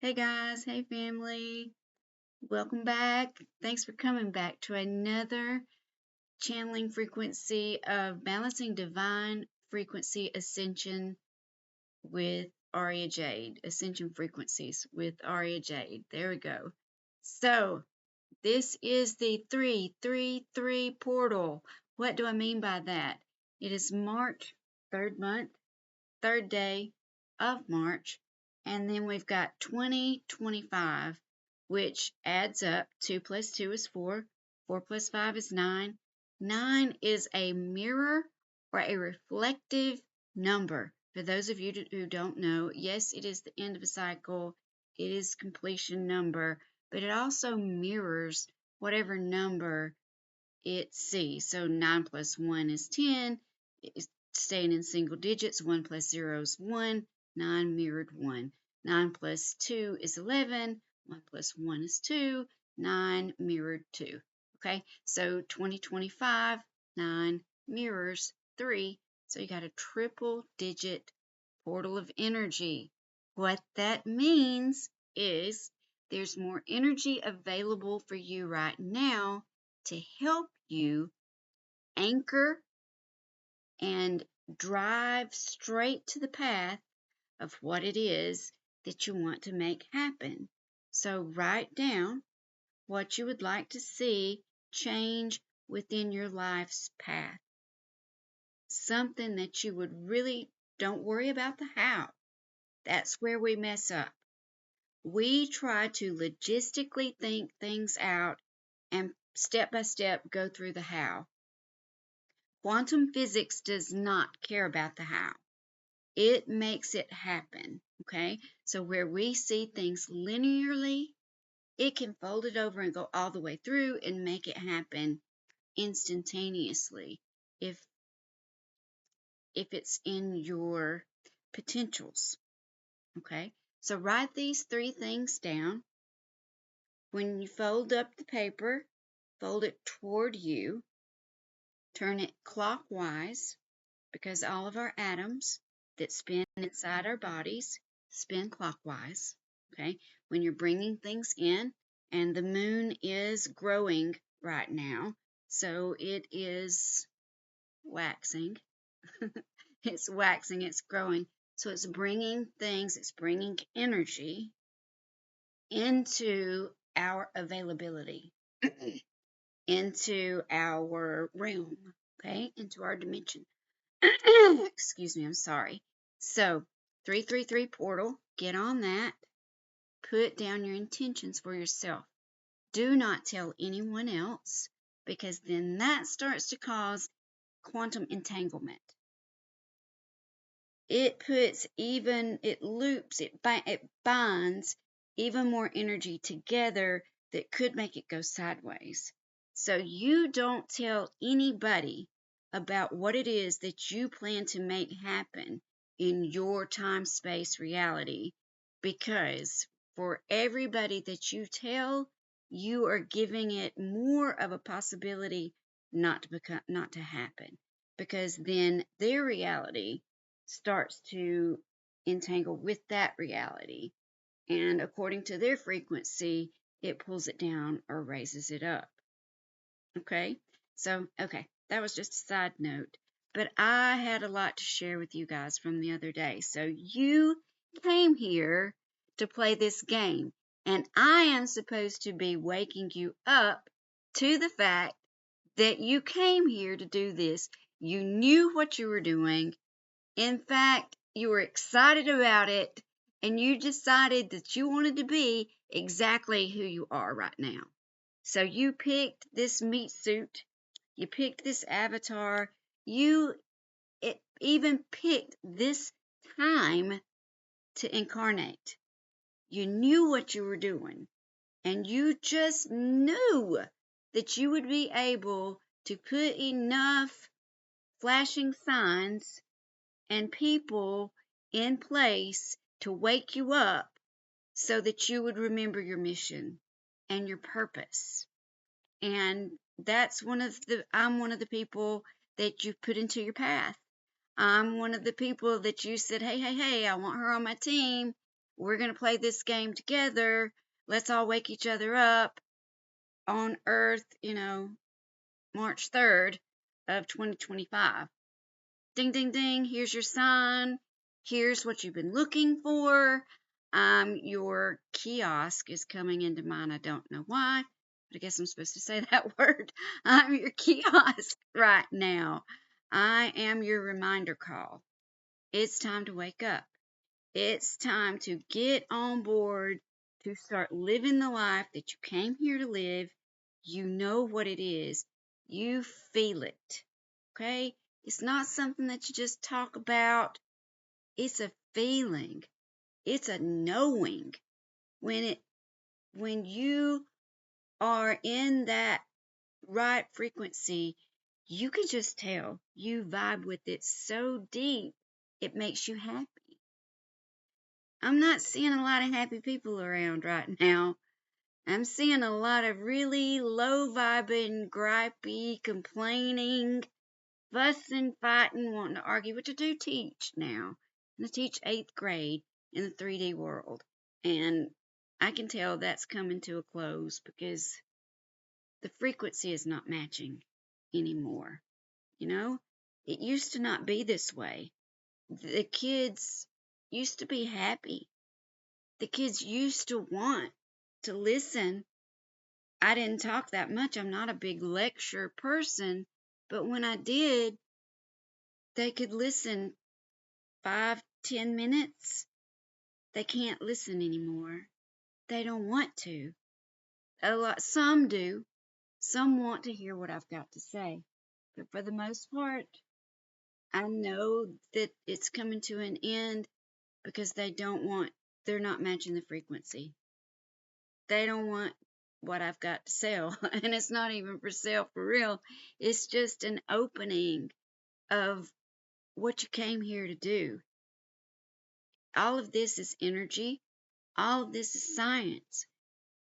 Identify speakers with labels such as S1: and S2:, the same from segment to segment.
S1: Hey guys, hey family, welcome back. Thanks for coming back to another channeling frequency of balancing divine frequency ascension with Aria Jade. Ascension frequencies with Aria Jade. There we go. So, this is the 333 portal. What do I mean by that? It is March, third month, third day of March, and then we've got 2025, which adds up. 2 plus 2 is 4, 4 plus 5 is 9. 9 is a mirror or a reflective number. For those of you who don't know, yes, it is the end of a cycle, it is completion number, but it also mirrors whatever number it sees. So 9 plus 1 is 10. It's staying in single digits. 1 plus 0 is 1. 9 mirrored 1. 9 plus 2 is 11. 1 plus 1 is 2. 9 mirrored 2. Okay, so 2025, 9 mirrors 3. So you got a triple digit portal of energy. What that means is there's more energy available for you right now to help you anchor and drive straight to the path of what it is that you want to make happen. So write down what you would like to see change within your life's path. Something that you would really don't worry about the how. That's where we mess up. We try to logistically think things out and step by step go through the how. Quantum physics does not care about the how. It makes it happen, okay? So where we see things linearly, it can fold it over and go all the way through and make it happen instantaneously if it's in your potentials, okay? So write these 3 things down. When you fold up the paper, fold it toward you, turn it clockwise, because all of our atoms that spin inside our bodies spin clockwise. Okay, when you're bringing things in, and the moon is growing right now, so it is waxing. It's waxing, it's growing. So it's bringing things, it's bringing energy into our availability, into our realm, okay, into our dimension. Excuse me, I'm sorry. So, 333 portal, get on that. Put down your intentions for yourself. Do not tell anyone else, because then that starts to cause quantum entanglement. It loops, it binds even more energy together that could make it go sideways. So you don't tell anybody about what it is that you plan to make happen in your time-space reality, because for everybody that you tell, you are giving it more of a possibility not to happen, because then their reality starts to entangle with that reality, and according to their frequency, it pulls it down or raises it up. Okay, that was just a side note, but I had a lot to share with you guys from the other day. So you came here to play this game, and I am supposed to be waking you up to the fact that you came here to do this. You knew what you were doing. In fact, you were excited about it, and you decided that you wanted to be exactly who you are right now. So you picked this meat suit, you picked this avatar, it even picked this time to incarnate. You knew what you were doing, and you just knew that you would be able to put enough flashing signs and people in place to wake you up so that you would remember your mission and your purpose. And I'm one of the people that you put into your path. I'm one of the people that you said, hey, I want her on my team. We're going to play this game together. Let's all wake each other up on Earth, March 3rd of 2025. Ding, ding, ding. Here's your sign. Here's what you've been looking for. Your kiosk is coming into mind. I don't know why, but I guess I'm supposed to say that word. I'm your kiosk right now. I am your reminder call. It's time to wake up. It's time to get on board to start living the life that you came here to live. You know what it is. You feel it. Okay? It's not something that you just talk about. It's a feeling. It's a knowing. When you are in that right frequency, you can just tell. You vibe with it so deep, it makes you happy. I'm not seeing a lot of happy people around right now. I'm seeing a lot of really low vibing, gripey, complaining, fussing, fighting, wanting to argue, which I do teach now. And I teach 8th grade in the 3D world. And I can tell that's coming to a close because the frequency is not matching anymore. It used to not be this way. The kids used to be happy. The kids used to want to listen. I didn't talk that much. I'm not a big lecture person, but when I did, they could listen 5-10 minutes. They can't listen anymore. They don't want to. Some do. Some want to hear what I've got to say. But for the most part, I know that it's coming to an end because they're not matching the frequency. They don't want what I've got to sell. And it's not even for sale for real. It's just an opening of what you came here to do. All of this is energy. All of this is science.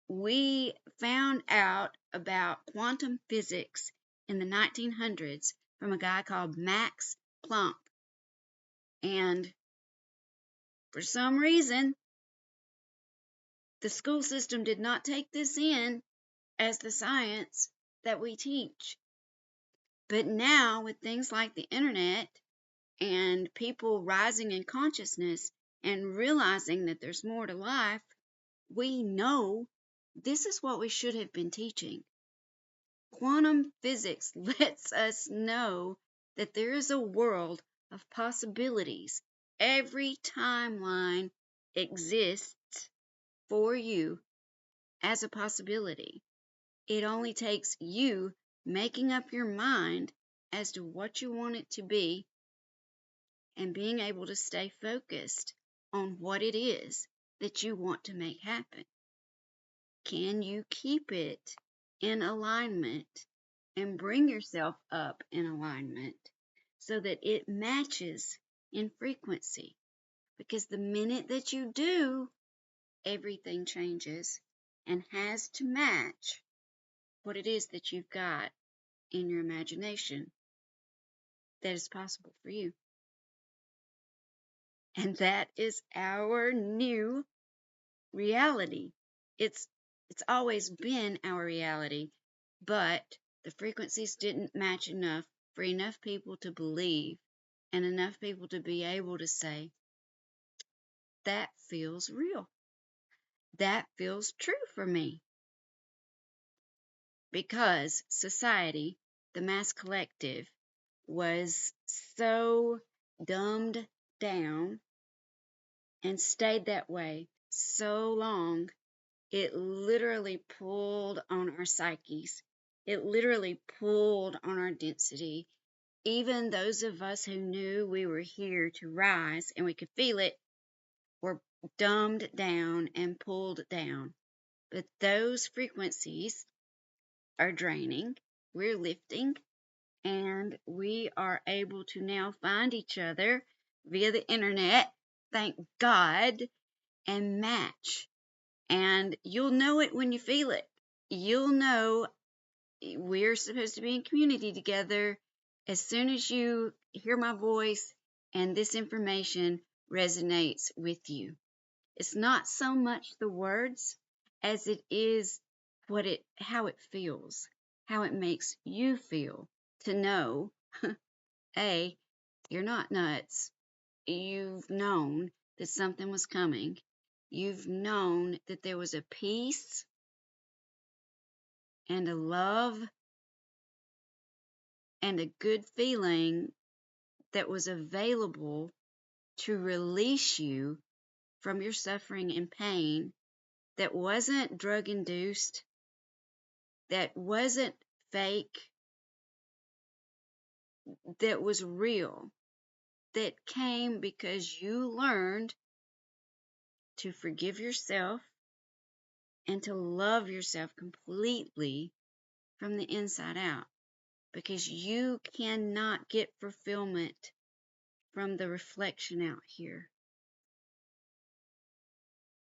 S1: We found out about quantum physics in the 1900s from a guy called Max Planck. And for some reason, the school system did not take this in as the science that we teach. But now, with things like the internet and people rising in consciousness and realizing that there's more to life, we know this is what we should have been teaching. Quantum physics lets us know that there is a world of possibilities. Every timeline exists for you as a possibility. It only takes you making up your mind as to what you want it to be and being able to stay focused on what it is that you want to make happen. Can you keep it in alignment and bring yourself up in alignment so that it matches in frequency? Because the minute that you do, everything changes and has to match what it is that you've got in your imagination that is possible for you. And that is our new reality. It's always been our reality, but the frequencies didn't match enough for enough people to believe and enough people to be able to say, that feels real. That feels true for me. Because society, the mass collective, was so dumbed down and stayed that way so long, it literally pulled on our psyches. It literally pulled on our density. Even those of us who knew we were here to rise and we could feel it were dumbed down and pulled down. But those frequencies are draining. We're lifting. And we are able to now find each other via the internet, thank God, and match. And you'll know it when you feel it. You'll know we're supposed to be in community together as soon as you hear my voice and this information resonates with you. It's not so much the words as it is how it feels, how it makes you feel to know, A, you're not nuts. You've known that something was coming. You've known that there was a peace and a love and a good feeling that was available to release you from your suffering and pain, that wasn't drug induced, that wasn't fake, that was real, that came because you learned to forgive yourself and to love yourself completely from the inside out. Because you cannot get fulfillment from the reflection out here.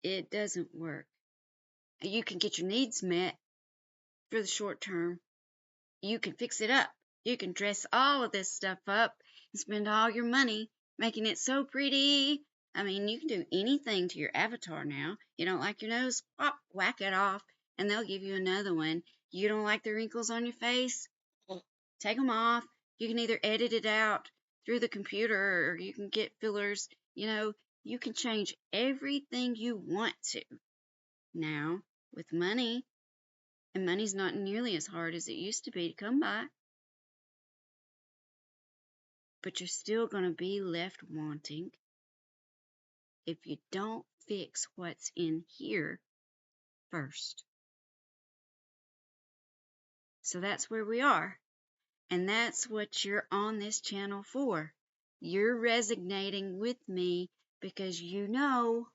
S1: It doesn't work. You can get your needs met for the short term. You can fix it up. You can dress all of this stuff up and spend all your money making it so pretty. I mean, you can do anything to your avatar now. You don't like your nose? Pop, whack it off, and they'll give you another one. You don't like the wrinkles on your face? Take them off. You can either edit it out through the computer or you can get fillers. You can change everything you want to now with money, and money's not nearly as hard as it used to be to come by. But you're still going to be left wanting if you don't fix what's in here first. So that's where we are. And that's what you're on this channel for. You're resonating with me because you know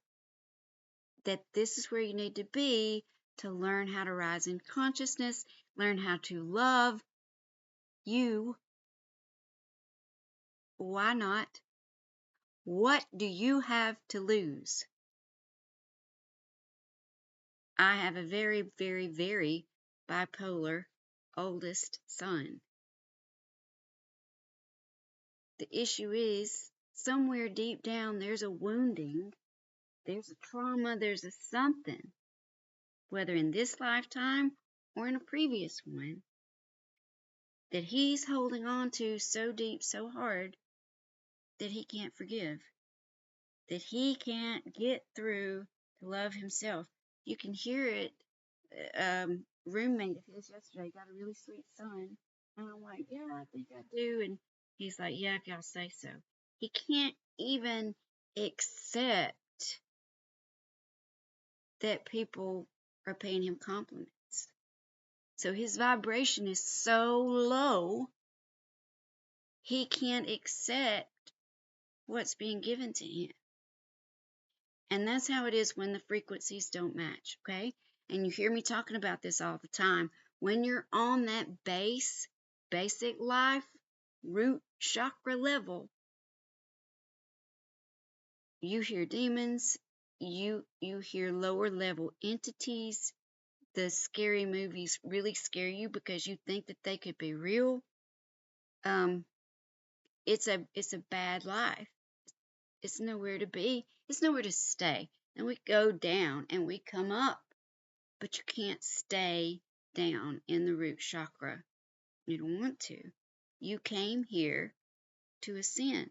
S1: that this is where you need to be to learn how to rise in consciousness, learn how to love you. Why not? What do you have to lose? I have a very, very, very bipolar oldest son. The issue is, somewhere deep down, there's a wounding, there's a trauma, there's a something, whether in this lifetime or in a previous one, that he's holding on to so deep, so hard, that he can't forgive, that he can't get through to love himself. You can hear it. Roommate of his yesterday got a really sweet son, and I'm like, yeah, I think I do. And he's like, yeah, if y'all say so. He can't even accept that people are paying him compliments. So his vibration is so low, he can't accept what's being given to him. And that's how it is when the frequencies don't match, okay? And you hear me talking about this all the time. When you're on that basic life, root chakra level, you hear demons, you hear lower level entities. The scary movies really scare you because you think that they could be real. It's a bad life. It's nowhere to be. It's nowhere to stay. And we go down and we come up, but you can't stay down in the root chakra. You don't want to. You came here to ascend.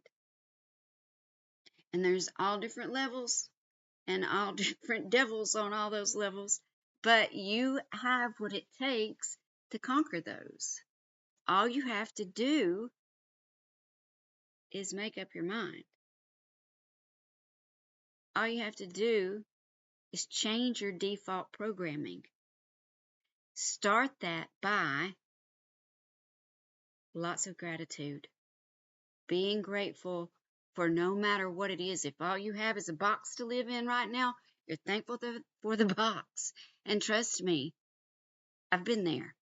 S1: And there's all different levels and all different devils on all those levels, but you have what it takes to conquer those. All you have to do is make up your mind. All you have to do is change your default programming. Start that by lots of gratitude, being grateful for no matter what it is. If all you have is a box to live in right now, you're thankful for the box. And trust me, I've been there.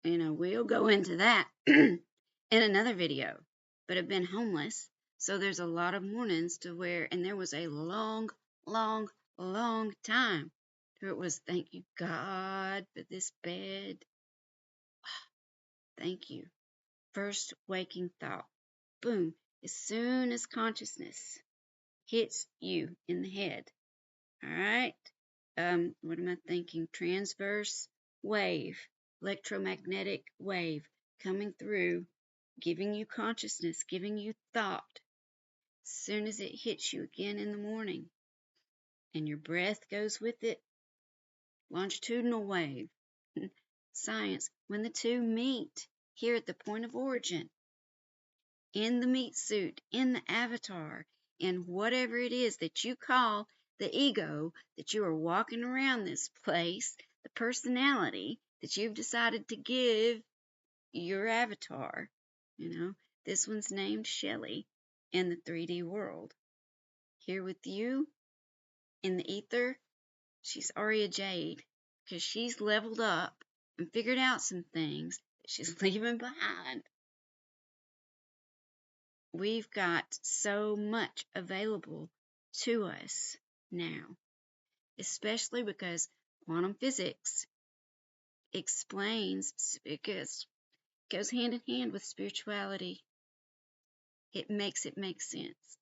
S1: We'll go into that in another video. But I've been homeless, so there's a lot of mornings to where, and there was a long, long, long time where it was, thank you, God, for this bed. Thank you. First waking thought. Boom. As soon as consciousness hits you in the head. All right. What am I thinking? Transverse wave, electromagnetic wave coming through, giving you consciousness, giving you thought. As soon as it hits you again in the morning, and your breath goes with it, longitudinal wave. Science, when the two meet here at the point of origin, in the meat suit, in the avatar, in whatever it is that you call the ego that you are walking around this place, the personality that you've decided to give your avatar. This one's named Shelley in the 3D world. Here with you in the ether, she's Aria Jade, because she's leveled up and figured out some things that she's leaving behind. We've got so much available to us now, especially because quantum physics explains, because it goes hand in hand with spirituality. It makes it make sense.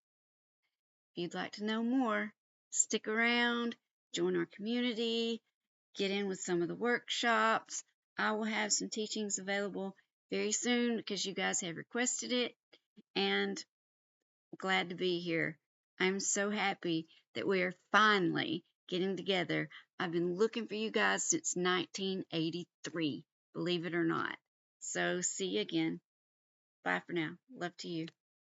S1: If you'd like to know more, stick around, join our community, get in with some of the workshops. I will have some teachings available very soon because you guys have requested it, and glad to be here. I'm so happy that we are finally getting together. I've been looking for you guys since 1983, believe it or not. So see you again. Bye for now. Love to you.